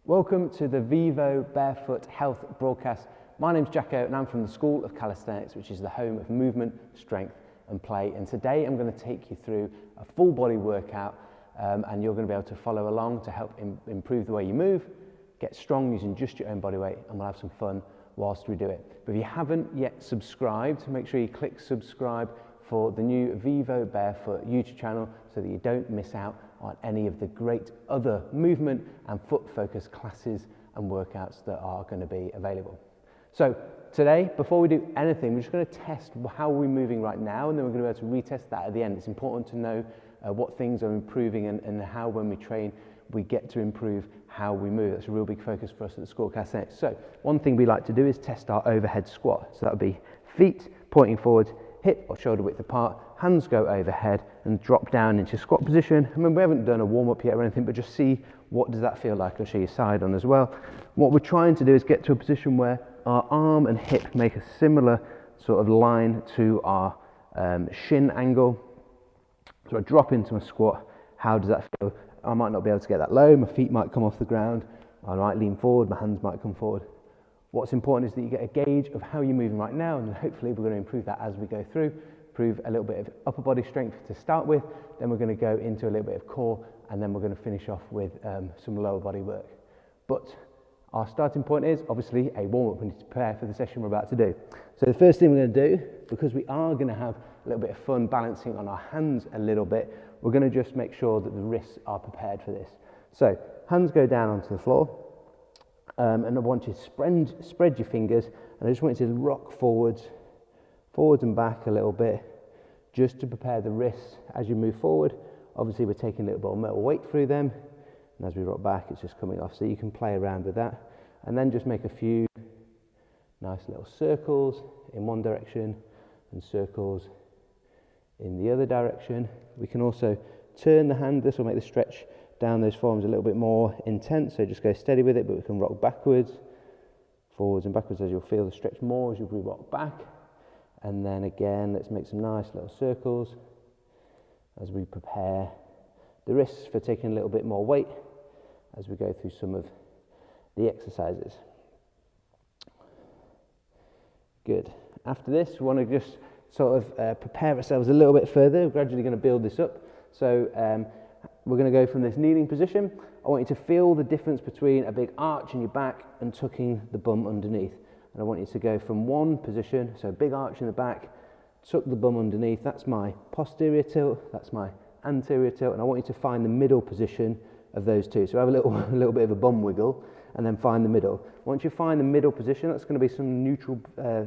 Welcome to the Vivobarefoot Health broadcast. My name's Jacko and I'm from the School of Calisthenics, which is the home of movement, strength and play. And today I'm going to take you through a full body workout and you're going to be able to follow along to help improve the way you move, get strong using just your own body weight, and we'll have some fun whilst we do it. But if you haven't yet subscribed, make sure you click subscribe for the new Vivobarefoot YouTube channel so that you don't miss out on any of the great other movement and foot focused classes and workouts that are going to be available. So today, before we do anything, we're just going to test how we're moving right now, and then we're going to be able to retest that at the end. It's important to know what things are improving and how, when we train, we get to improve how we move. That's a real big focus for us at the School of Calisthenics. So one thing we like to do is test our overhead squat. So that would be feet pointing forward, hip or shoulder width apart, hands go overhead and drop down into squat position. I mean, we haven't done a warm up yet or anything, but just see what does that feel like. I'll show you side on as well. What we're trying to do is get to a position where our arm and hip make a similar sort of line to our shin angle. So I drop into my squat. How does that feel? I might not be able to get that low. My feet might come off the ground. I might lean forward. My hands might come forward. What's important is that you get a gauge of how you're moving right now, and then hopefully we're going to improve that as we go through. Improve a little bit of upper body strength to start with, then we're going to go into a little bit of core, and then we're going to finish off with some lower body work. But our starting point is obviously a warm-up. We need to prepare for the session we're about to do. So the first thing we're going to do, because we are going to have a little bit of fun balancing on our hands a little bit, we're going to just make sure that the wrists are prepared for this. So hands go down onto the floor. And I want you to spread your fingers, and I just want you to rock forwards and back a little bit, just to prepare the wrists as you move forward. Obviously we're taking a little bit of metal weight through them, and as we rock back it's just coming off, so you can play around with that. And then just make a few nice little circles in one direction and circles in the other direction. We can also turn the hand. This will make the stretch down those forms a little bit more intense, so just go steady with it, but we can rock backwards, forwards and backwards as you'll feel the stretch more as you rock back. And then again, let's make some nice little circles as we prepare the wrists for taking a little bit more weight as we go through some of the exercises. Good. After this, we want to just sort of prepare ourselves a little bit further. We're gradually going to build this up. So we're going to go from this kneeling position. I want you to feel the difference between a big arch in your back and tucking the bum underneath. And I want you to go from one position, so big arch in the back, tuck the bum underneath. That's my posterior tilt, that's my anterior tilt, and I want you to find the middle position of those two. So have a little bit of a bum wiggle and then find the middle. Once you find the middle position, that's going to be some neutral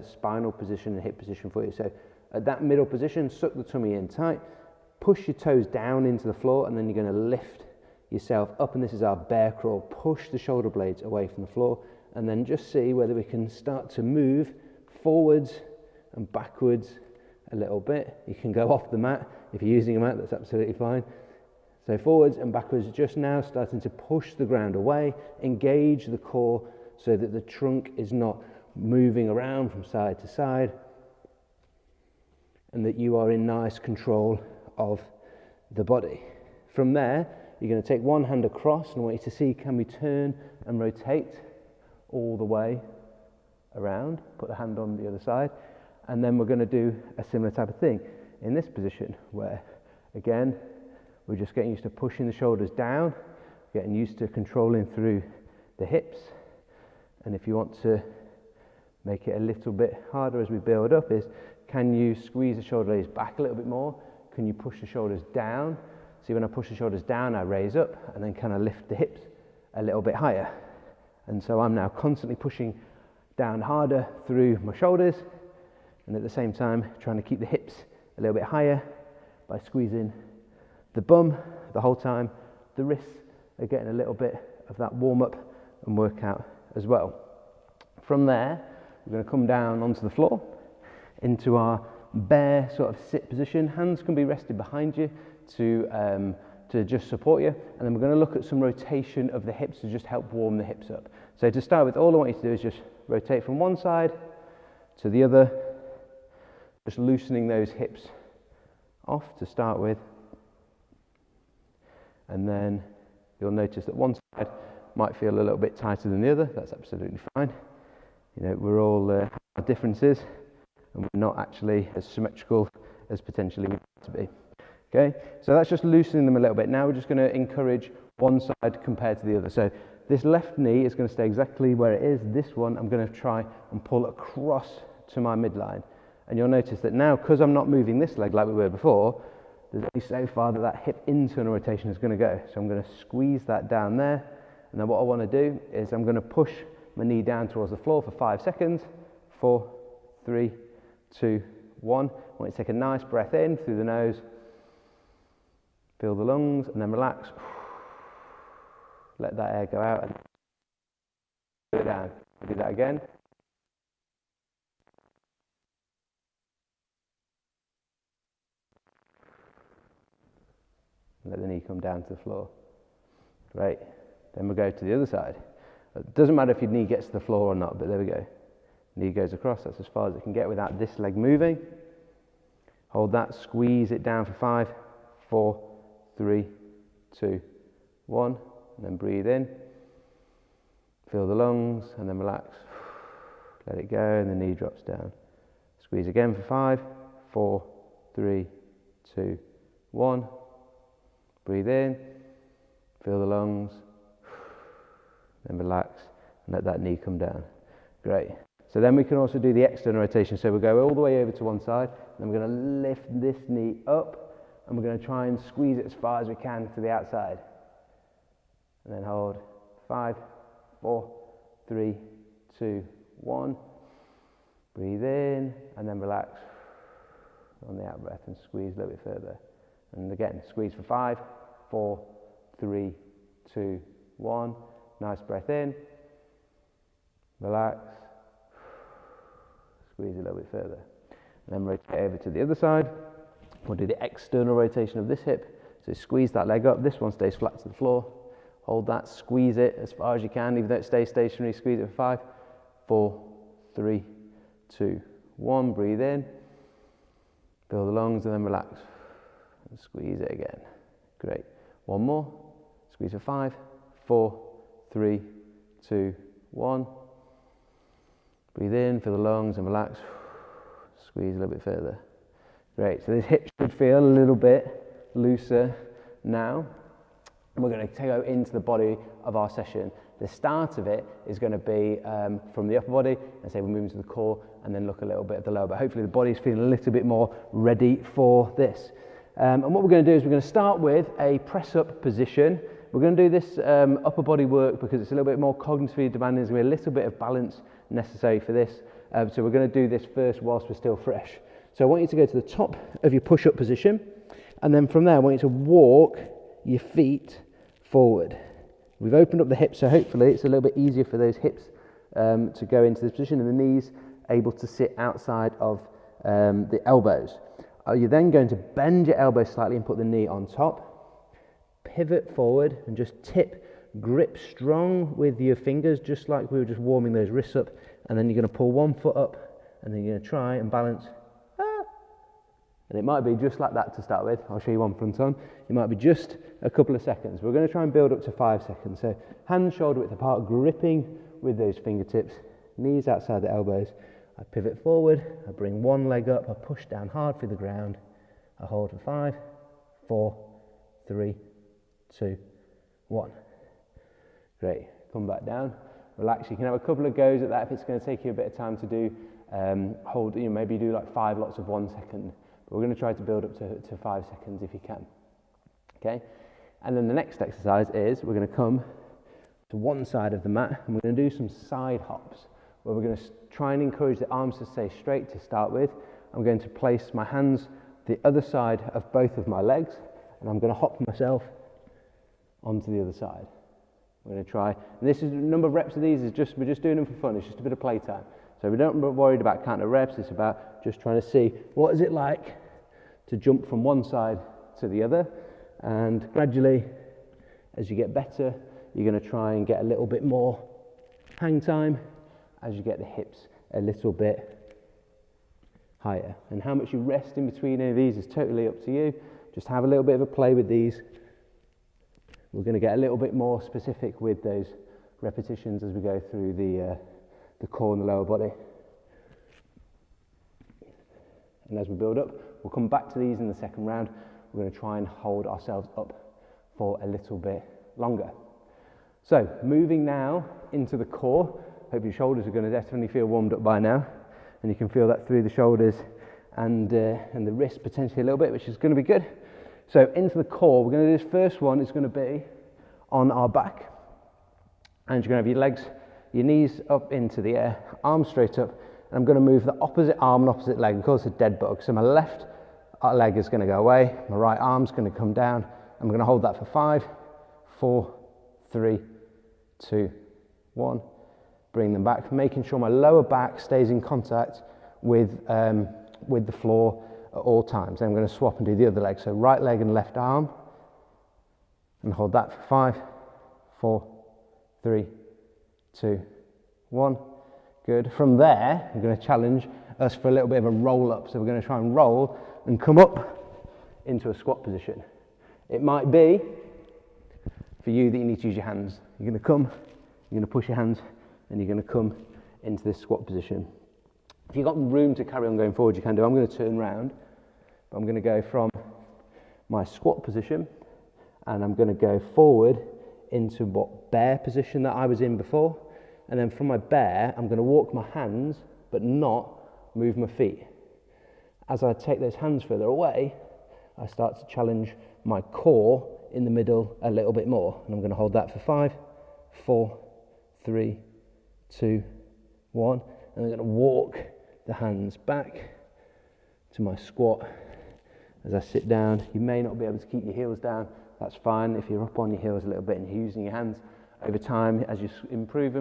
spinal position and hip position for you. So at that middle position, suck the tummy in tight, push your toes down into the floor, and then you're going to lift yourself up, and this is our bear crawl. Push the shoulder blades away from the floor, and then just see whether we can start to move forwards and backwards a little bit. You can go off the mat. If you're using a mat, that's absolutely fine. So forwards and backwards, just now starting to push the ground away, engage the core so that the trunk is not moving around from side to side, and that you are in nice control of the body. From there, you're going to take one hand across, and I want you to see, can we turn and rotate all the way around, put the hand on the other side, and then we're going to do a similar type of thing in this position where, again, we're just getting used to pushing the shoulders down, getting used to controlling through the hips. And if you want to make it a little bit harder as we build up, is can you squeeze the shoulder blades back a little bit more? Can you push the shoulders down? See, when I push the shoulders down, I raise up, and then kind of lift the hips a little bit higher. And so I'm now constantly pushing down harder through my shoulders, and at the same time trying to keep the hips a little bit higher by squeezing the bum the whole time. The wrists are getting a little bit of that warm up and workout as well. From there, we're going to come down onto the floor into our bear sort of sit position. Hands can be rested behind you to just support you, and then we're going to look at some rotation of the hips to just help warm the hips up. So to start with, all I want you to do is just rotate from one side to the other, just loosening those hips off to start with, and then you'll notice that one side might feel a little bit tighter than the other. That's absolutely fine. You know, we're all have our differences, and we're not actually as symmetrical as potentially we need to be. Okay, so that's just loosening them a little bit. Now we're just going to encourage one side compared to the other. So this left knee is going to stay exactly where it is. This one I'm going to try and pull across to my midline. And you'll notice that now, because I'm not moving this leg like we were before, there's only so far that that hip internal rotation is going to go. So I'm going to squeeze that down there. And then what I want to do is I'm going to push my knee down towards the floor for 5 seconds. 4, 3, 2, 1. I want you to take a nice breath in through the nose. Feel the lungs and then relax. Let that air go out and put it down. Do that again. Let the knee come down to the floor. Great. Then we'll go to the other side. It doesn't matter if your knee gets to the floor or not, but there we go. Knee goes across, that's as far as it can get without this leg moving. Hold that, squeeze it down for 5, 4, 3, 2, 1. And then breathe in. Feel the lungs and then relax. Let it go and the knee drops down. Squeeze again for 5, 4, 3, 2, 1. Breathe in. Feel the lungs. Then relax and let that knee come down. Great. So then we can also do the external rotation. So we'll go all the way over to one side, then we're going to lift this knee up and we're going to try and squeeze it as far as we can to the outside. And then hold 5, 4, 3, 2, 1. Breathe in and then relax on the out breath and squeeze a little bit further. And again, squeeze for 5, 4, 3, 2, 1. Nice breath in. Relax. Squeeze a little bit further. And then rotate over to the other side. We'll do the external rotation of this hip. So squeeze that leg up. This one stays flat to the floor. Hold that, squeeze it as far as you can, even though it stays stationary. Squeeze it for 5, 4, 3, 2, 1. Breathe in. Feel the lungs and then relax. And squeeze it again. Great. One more. Squeeze for 5, 4, 3, 2, 1. Breathe in, feel the lungs and relax. Squeeze a little bit further. Great. So this hip should feel a little bit looser now. We're going to go into the body of our session. The start of it is going to be from the upper body, and say we're moving to the core, and then look a little bit at the lower. But hopefully the body's feeling a little bit more ready for this. And what we're going to do is we're going to start with a press-up position. We're going to do this upper body work because it's a little bit more cognitively demanding. There's going to be a little bit of balance necessary for this. So we're going to do this first whilst we're still fresh. So I want you to go to the top of your push-up position, and then from there I want you to walk your feet forward. We've opened up the hips, so hopefully it's a little bit easier for those hips to go into this position, and the knees able to sit outside of the elbows. You're then going to bend your elbows slightly and put the knee on top. Pivot forward and just tip, grip strong with your fingers, just like we were just warming those wrists up, and then you're going to pull one foot up, and then you're going to try and balance. And it might be just like that to start with. I'll show you one front on. It might be just a couple of seconds. We're going to try and build up to 5 seconds. So hands shoulder width apart, gripping with those fingertips, knees outside the elbows. I pivot forward, I bring one leg up, I push down hard through the ground. I hold for 5, 4, 3, 2, 1. Great. Come back down. Relax. You can have a couple of goes at that if it's going to take you a bit of time to do. Maybe do like 5 lots of 1 second. But we're going to try to build up to 5 seconds if you can. Okay? And then the next exercise is we're going to come to one side of the mat and we're going to do some side hops where we're going to try and encourage the arms to stay straight to start with. I'm going to place my hands the other side of both of my legs and I'm going to hop myself onto the other side. We're going to try, and this is the number of reps of these we're just doing them for fun. It's just a bit of playtime. So we don't worried about counting reps. It's about just trying to see what is it like to jump from one side to the other, and gradually as you get better you're going to try and get a little bit more hang time as you get the hips a little bit higher. And how much you rest in between any of these is totally up to you. Just have a little bit of a play with these. We're going to get a little bit more specific with those repetitions as we go through the core and the lower body. And as we build up, we'll come back to these in the second round. We're going to try and hold ourselves up for a little bit longer. So moving now into the core. Hope your shoulders are going to definitely feel warmed up by now, and you can feel that through the shoulders and the wrist potentially a little bit, which is going to be good. So into the core, we're going to do this first one is going to be on our back, and you're going to have your legs, your knees up into the air, arms straight up, and I'm going to move the opposite arm and opposite leg. We call this a dead bug. So my left leg is going to go away, my right arm's going to come down. I'm going to hold that for 5, 4, 3, 2, 1. Bring them back, making sure my lower back stays in contact with the floor at all times. Then I'm going to swap and do the other leg. So right leg and left arm, and hold that for 5, 4, 3, 2, 1. Good. From there, I'm going to challenge us for a little bit of a roll up. So we're going to try and roll and come up into a squat position. It might be for you that you need to use your hands. You're going to come, you're going to push your hands, and you're going to come into this squat position. If you've got room to carry on going forward, you can do. I'm going to turn round, but I'm going to go from my squat position, and I'm going to go forward into what bear position that I was in before. And then from my bear, I'm going to walk my hands, but not move my feet. As I take those hands further away, I start to challenge my core in the middle a little bit more. And I'm going to hold that for 5, 4, 3, 2, 1. And I'm going to walk the hands back to my squat. As I sit down, you may not be able to keep your heels down. That's fine if you're up on your heels a little bit and you're using your hands. Over time, as you improve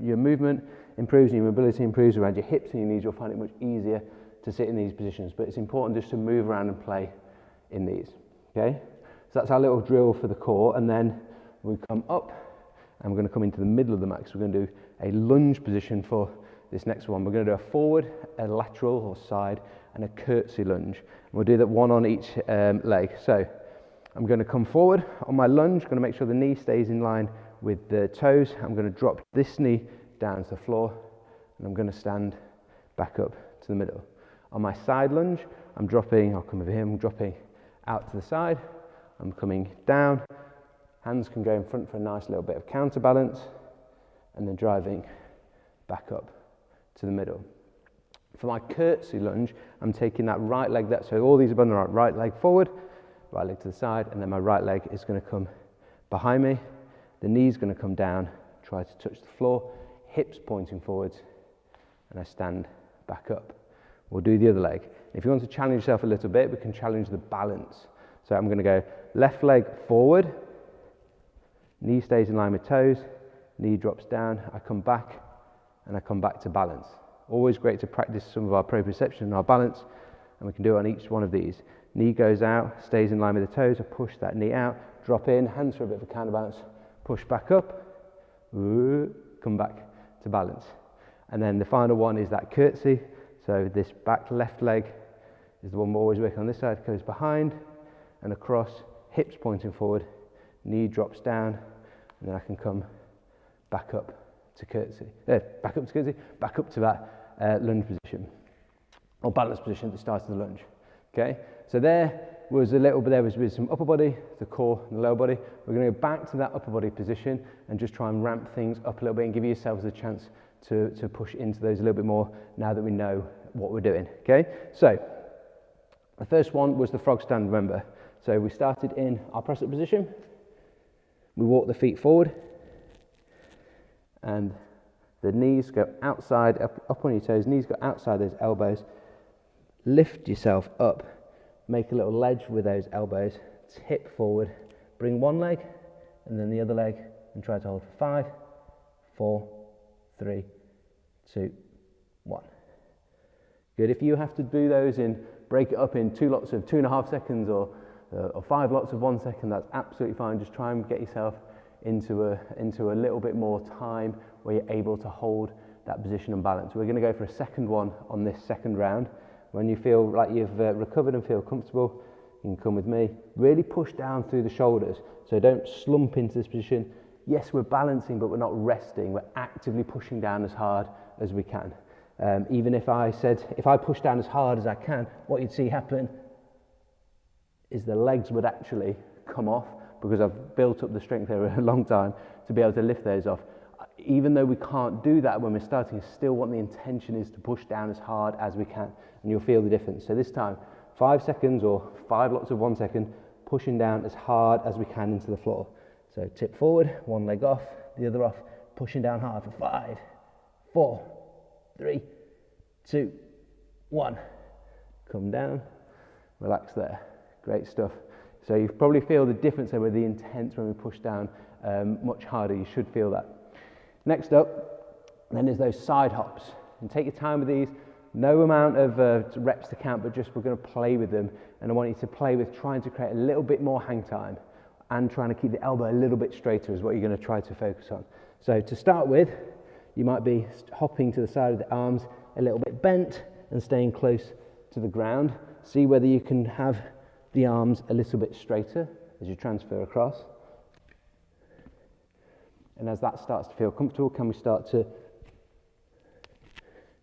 your movement, improves and your mobility improves around your hips and your knees, you'll find it much easier to sit in these positions. But it's important just to move around and play in these. Okay? So that's our little drill for the core. And then we come up, and we're going to come into the middle of the mat. So we're going to do a lunge position for this next one. We're going to do a forward, a lateral or side, and a curtsy lunge. And we'll do that one on each leg. So I'm going to come forward on my lunge, going to make sure the knee stays in line with the toes. I'm going to drop this knee down to the floor, and I'm going to stand back up to the middle. On my side lunge, I'm dropping, I'll come over here, I'm dropping out to the side, I'm coming down, hands can go in front for a nice little bit of counterbalance, and then driving back up to the middle. For my curtsy lunge, I'm taking that right leg, so all these are on the right leg forward, right leg to the side, and then my right leg is going to come behind me. The knee's going to come down, try to touch the floor, hips pointing forwards, and I stand back up. We'll do the other leg. If you want to challenge yourself a little bit, we can challenge the balance. So I'm going to go left leg forward, knee stays in line with toes, knee drops down, I come back, and I come back to balance. Always great to practice some of our proprioception and our balance, and we can do it on each one of these. Knee goes out, stays in line with the toes, I push that knee out, drop in, hands for a bit of a counterbalance, push back up, come back to balance. And then the final one is that curtsy. So this back left leg is the one we're always working on this side, goes behind and across, hips pointing forward, knee drops down, and then I can come back up to curtsy. Back up to that lunge position, or balance position at the start of the lunge. Okay, so there was some upper body, the core and the lower body. We're going to go back to that upper body position and just try and ramp things up a little bit and give yourselves a chance to push into those a little bit more now that we know what we're doing. Okay, so the first one was the frog stand, remember. So we started in our press up position, we walk the feet forward, and the knees go outside, up on your toes, knees go outside those elbows, lift yourself up, make a little ledge with those elbows, tip forward, bring one leg and then the other leg and try to hold for 5, 4, 3, 2, 1. Good. If you have to do those break it up in 2 lots of 2.5 seconds or 5 lots of 1 second, that's absolutely fine. Just try and get yourself into a little bit more time where you're able to hold that position and balance. We're going to go for a second one on this second round. When you feel like you've recovered and feel comfortable, you can come with me. Really push down through the shoulders. So don't slump into this position. Yes, we're balancing, but we're not resting. We're actively pushing down as hard as we can. Even if I push down as hard as I can, what you'd see happen is the legs would actually come off, because I've built up the strength over a long time to be able to lift those off. Even though we can't do that when we're starting, still what the intention is to push down as hard as we can, and you'll feel the difference. So this time, 5 seconds or 5 lots of 1 second, pushing down as hard as we can into the floor. So tip forward, one leg off, the other off, pushing down hard for 5, 4, 3, 2, 1. Come down, relax there. Great stuff. So you probably feel the difference there with the intense when we push down much harder. You should feel that. Next up, then is those side hops. And take your time with these. No amount of reps to count, but just we're going to play with them. And I want you to play with trying to create a little bit more hang time and trying to keep the elbow a little bit straighter is what you're going to try to focus on. So to start with, you might be hopping to the side of the arms a little bit bent and staying close to the ground. See whether you can have the arms a little bit straighter as you transfer across. And as that starts to feel comfortable, can we start to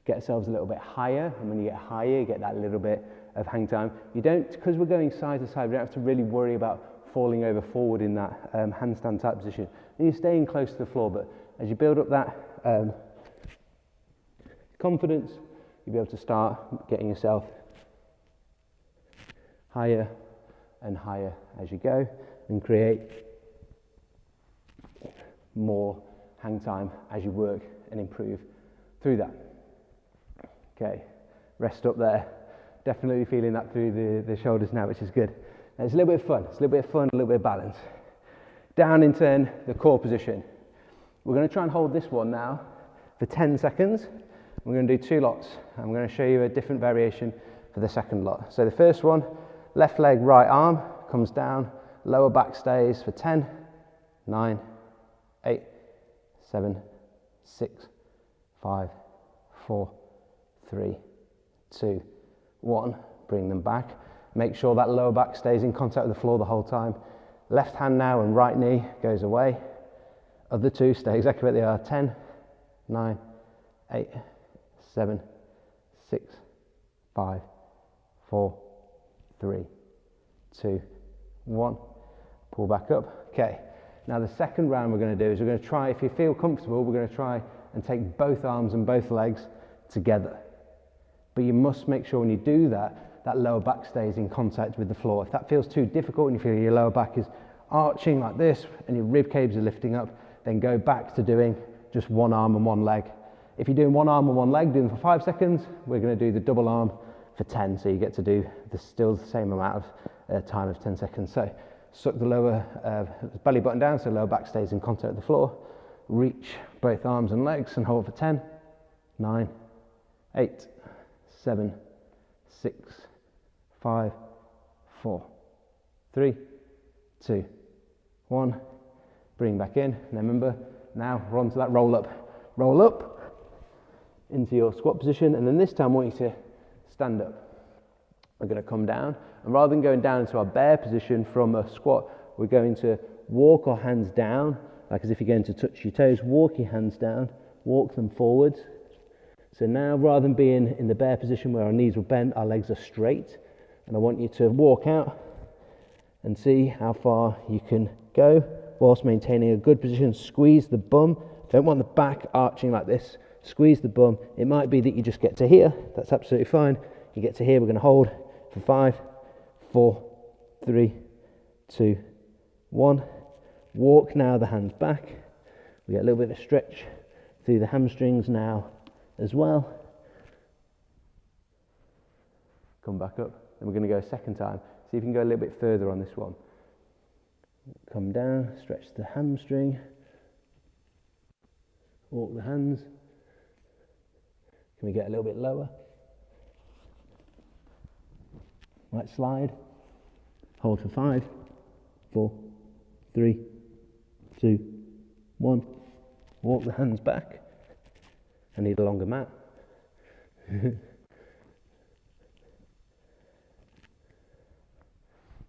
get ourselves a little bit higher? And when you get higher, you get that little bit of hang time. You don't, because we're going side to side, we don't have to really worry about falling over forward in that handstand type position. And you're staying close to the floor, but as you build up that confidence, you'll be able to start getting yourself higher and higher as you go, and create more hang time as you work and improve through that. Okay, rest up there. Definitely feeling that through the shoulders now, which is good. And it's a little bit of fun. It's a little bit of fun, a little bit of balance. Down into the core position. We're going to try and hold this one now for 10 seconds. We're going to do 2 lots. I'm going to show you a different variation for the second lot. So the first one, left leg, right arm, comes down, lower back stays for 10, 9, 8, 7, 6, 5, 4, 3, 2, 1. Bring them back. Make sure that lower back stays in contact with the floor the whole time. Left hand now and right knee goes away. Other two stay exactly where they are. 10, 9, 8, 7, 6, 5, 4, 3, 2, 1. Pull back up. Okay. Now the second round we're going to do is we're going to try, if you feel comfortable, we're going to try and take both arms and both legs together. But you must make sure when you do that, that lower back stays in contact with the floor. If that feels too difficult and you feel your lower back is arching like this and your rib cages are lifting up, then go back to doing just one arm and one leg. If you're doing one arm and one leg, do them for 5 seconds. We're going to do the double arm for 10, so you get to do still the same amount of time of 10 seconds. So suck the lower belly button down so lower back stays in contact with the floor. Reach both arms and legs and hold for 10, 9, 8, 7, 6, 5, 4, 3, 2, 1. Bring back in. And remember, now we're on to that roll up. Roll up into your squat position, and then this time I want you to stand up. We're going to come down, and rather than going down into our bear position from a squat, we're going to walk our hands down, like as if you're going to touch your toes. Walk your hands down, walk them forwards. So now, rather than being in the bear position where our knees will bend, our legs are straight, and I want you to walk out and see how far you can go whilst maintaining a good position. Squeeze the bum. Don't want the back arching like this. Squeeze the bum. It might be that you just get to here. That's absolutely fine. You get to here. We're going to hold for 5, 4, 3, 2, 1. Walk now the hands back. We get a little bit of a stretch through the hamstrings now as well. Come back up. Then we're going to go a second time. See if you can go a little bit further on this one. Come down, stretch the hamstring. Walk the hands. Can we get a little bit lower? Right, slide. Hold for 5, 4, 3, 2, 1. Walk the hands back. I need a longer mat.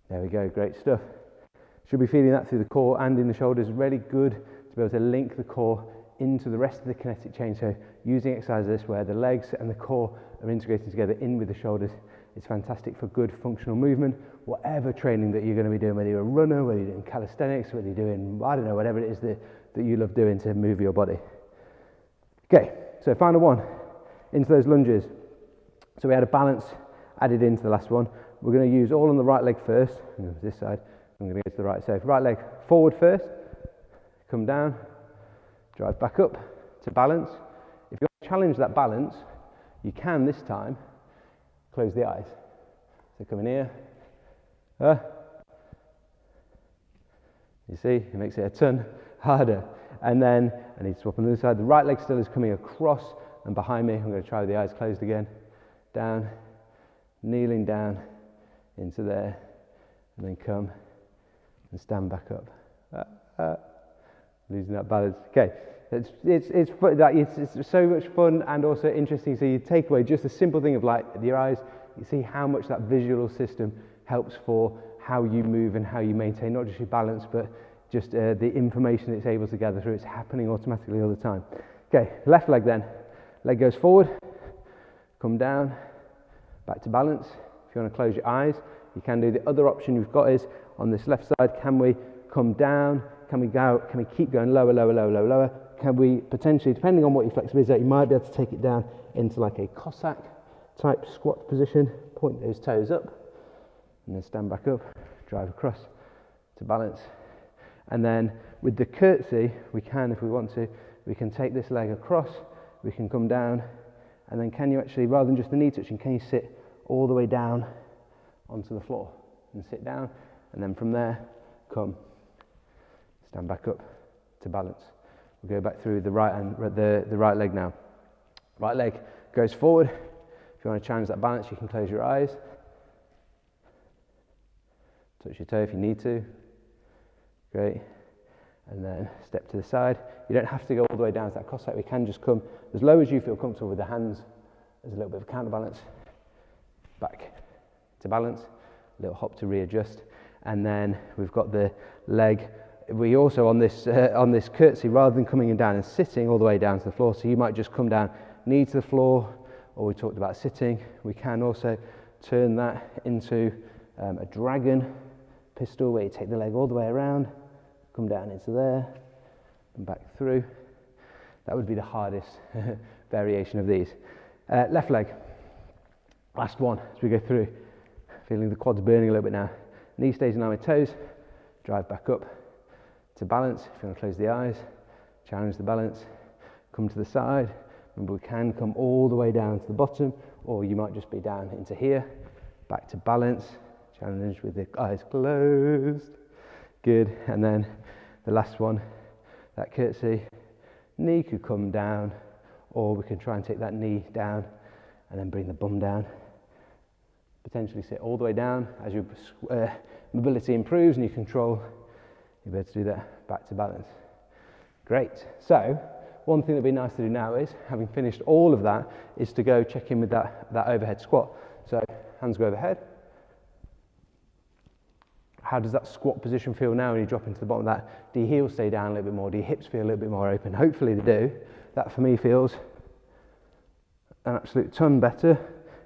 There we go, great stuff. Should be feeling that through the core and in the shoulders. Really good to be able to link the core into the rest of the kinetic chain. So using exercises like this where the legs and the core are integrating together in with the shoulders is fantastic for good functional movement. Whatever training that you're going to be doing, whether you're a runner, whether you're doing calisthenics, whether you're doing, I don't know, whatever it is that you love doing to move your body. Okay, so final one, into those lunges. So we had a balance added into the last one. We're going to use all on the right leg first. I'm going to this side, I'm going to go to the right. So right leg forward first, come down, drive back up to balance. If you want to challenge that balance, you can this time close the eyes. So come in here. You see, it makes it a ton harder. And then I need to swap on the other side. The right leg still is coming across and behind me. I'm going to try with the eyes closed again. Down, kneeling down into there, and then come and stand back up. Losing that balance. Okay, it's so much fun and also interesting. So you take away just a simple thing of like your eyes. You see how much that visual system helps for how you move and how you maintain not just your balance, but just the information it's able to gather through. It's happening automatically all the time. Okay, left leg then. Leg goes forward, come down, back to balance. If you want to close your eyes, you can do. The other option you've got is on this left side, can we come down? Can we keep going lower, lower, lower, lower, lower? Can we potentially, depending on what your flexibility is, you might be able to take it down into like a Cossack type squat position, point those toes up, and then stand back up, drive across to balance. And then with the curtsy, we can, if we want to, we can take this leg across, we can come down, and then can you actually, rather than just the knee touching, can you sit all the way down onto the floor and sit down, and then from there, come, stand back up to balance. We'll go back through the right leg now. Right leg goes forward. If you want to challenge that balance, you can close your eyes. Touch your toe if you need to. Great. And then step to the side. You don't have to go all the way down to that Cossack. We can just come as low as you feel comfortable with the hands. There's a little bit of counterbalance. Back to balance. A little hop to readjust. And then we've got the leg. We also on this curtsy, rather than coming down and sitting all the way down to the floor, so you might just come down, knee to the floor, or we talked about sitting. We can also turn that into a dragon pistol, where you take the leg all the way around, come down into there, and back through. That would be the hardest variation of these. Left leg, last one as we go through. Feeling the quads burning a little bit now. Knee stays in line with toes, drive back up to balance. If you want to close the eyes, challenge the balance, come to the side. Remember, we can come all the way down to the bottom, or you might just be down into here, back to balance, challenge with the eyes closed. Good. And then the last one, that curtsy, knee could come down, or we can try and take that knee down and then bring the bum down. Potentially sit all the way down. As your mobility improves and you control, you'll be able to do that back to balance. Great. So one thing that would be nice to do now is, having finished all of that, is to go check in with that overhead squat. So hands go overhead. How does that squat position feel now when you drop into the bottom of that? Do your heels stay down a little bit more? Do your hips feel a little bit more open? Hopefully they do. That for me feels an absolute ton better.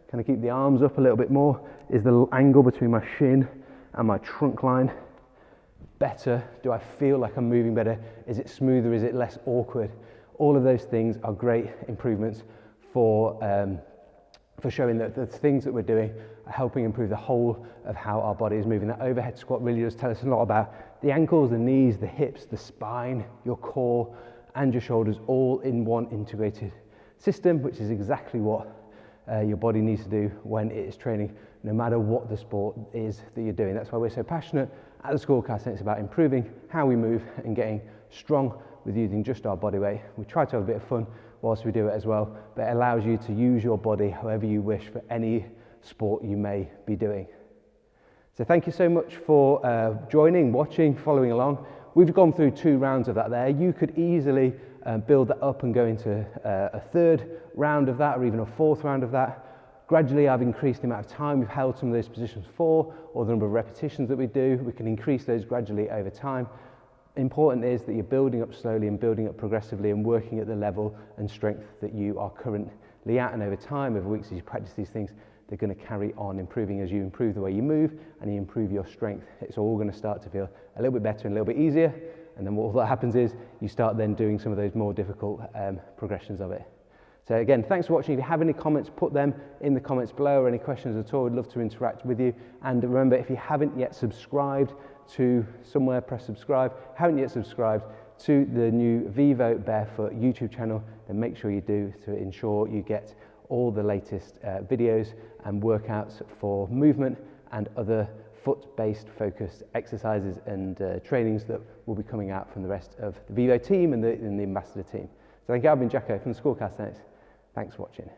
Can I keep the arms up a little bit more? Is the angle between my shin and my trunk line better? Do I feel like I'm moving better? Is it smoother? Is it less awkward? All of those things are great improvements for showing that the things that we're doing are helping improve the whole of how our body is moving. That overhead squat really does tell us a lot about the ankles, the knees, the hips, the spine, your core, and your shoulders, all in one integrated system, which is exactly what your body needs to do when it is training, no matter what the sport is that you're doing. That's why we're so passionate at the School of Calisthenics about improving how we move and getting strong with using just our body weight. We try to have a bit of fun whilst we do it as well, but it allows you to use your body however you wish for any sport you may be doing. So thank you so much for joining, watching, following along. We've gone through 2 rounds of that there. You could easily build that up and go into a 3rd round of that, or even a 4th round of that. Gradually, I've increased the amount of time we've held some of those positions for, or the number of repetitions that we do. We can increase those gradually over time. important is that you're building up slowly and building up progressively and working at the level and strength that you are currently at, and over time, over weeks as you practice these things, they're going to carry on improving as you improve the way you move and you improve your strength. It's all going to start to feel a little bit better and a little bit easier, and then what happens is you start then doing some of those more difficult progressions of it. So again, thanks for watching. If you have any comments, put them in the comments below, or any questions at all. I'd love to interact with you. And remember, if you haven't yet subscribed to somewhere, press subscribe. Haven't yet subscribed to the new Vivobarefoot YouTube channel, then make sure you do, to ensure you get all the latest videos and workouts for movement and other foot-based focused exercises and trainings that will be coming out from the rest of the Vivo team and the ambassador team. So thank you. I've been Jacko from the School of Calisthenics. Thanks for watching.